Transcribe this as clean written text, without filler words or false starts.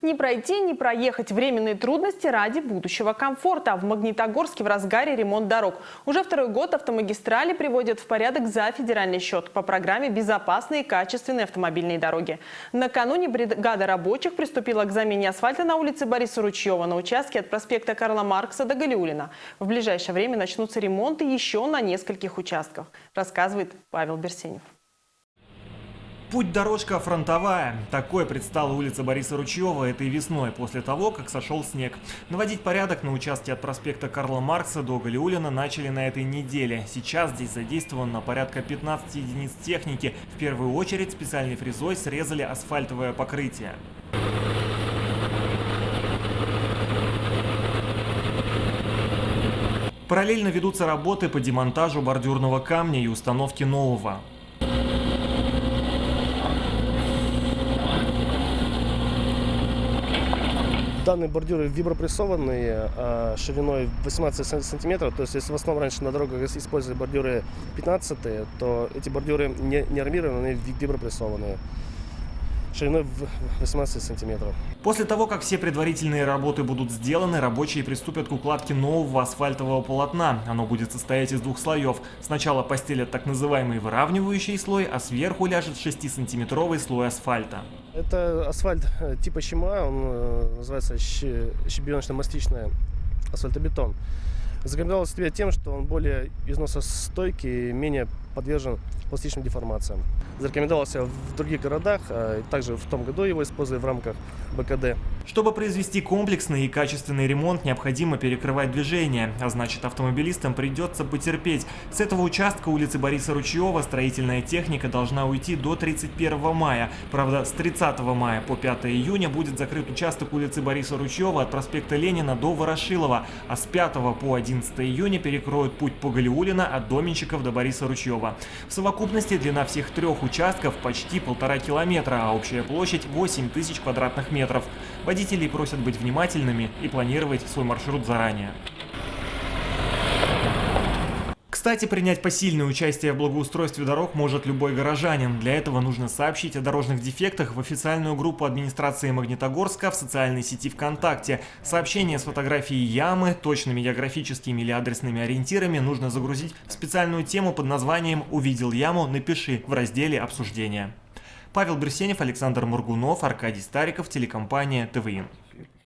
Не пройти, не проехать. Временные трудности ради будущего комфорта. В Магнитогорске в разгаре ремонт дорог. Уже второй год автомагистрали приводят в порядок за федеральный счет по программе «Безопасные и качественные автомобильные дороги». Накануне бригада рабочих приступила к замене асфальта на улице Бориса Ручьева на участке от проспекта Карла Маркса до Галиуллина. В ближайшее время начнутся ремонты еще на нескольких участках, рассказывает Павел Берсенев. Путь-дорожка фронтовая. Такой предстала улица Бориса Ручьева этой весной, после того, как сошел снег. Наводить порядок на участке от проспекта Карла Маркса до Галиуллина начали на этой неделе. Сейчас здесь задействовано порядка 15 единиц техники. В первую очередь специальной фрезой срезали асфальтовое покрытие. Параллельно ведутся работы по демонтажу бордюрного камня и установке нового. Данные бордюры вибропрессованные, шириной 18 сантиметров. То есть, если в основном раньше на дорогах использовали бордюры 15, то эти бордюры не армированные, вибропрессованные, шириной 18 сантиметров. После того, как все предварительные работы будут сделаны, рабочие приступят к укладке нового асфальтового полотна. Оно будет состоять из двух слоев. Сначала постелят так называемый выравнивающий слой, а сверху ляжет 6-сантиметровый слой асфальта. Это асфальт типа ЩМА, он называется щебеночно-мастичный асфальтобетон. Зарекомендовался себе тем, что он более износостойкий и менее подвержен пластичным деформациям. Зарекомендовался в других городах, также в том году его использовали в рамках БКД. Чтобы произвести комплексный и качественный ремонт, необходимо перекрывать движение, а значит, автомобилистам придется потерпеть. С этого участка улицы Бориса Ручьева строительная техника должна уйти до 31 мая. Правда, с 30 мая по 5 июня будет закрыт участок улицы Бориса Ручьева от проспекта Ленина до Ворошилова, а с 5 по 11 июня перекроют путь по Галиуллина от Доменщиков до Бориса Ручьева. В совокупности длина всех трех участков почти 1,5 километра, а общая площадь 8000 квадратных метров. Водителей просят быть внимательными и планировать свой маршрут заранее. Кстати, принять посильное участие в благоустройстве дорог может любой горожанин. Для этого нужно сообщить о дорожных дефектах в официальную группу администрации Магнитогорска в социальной сети ВКонтакте. Сообщение с фотографией ямы, точными географическими или адресными ориентирами нужно загрузить в специальную тему под названием «Увидел яму? Напиши» в разделе «Обсуждение». Павел Берсенев, Александр Моргунов, Аркадий Стариков, телекомпания ТВИ.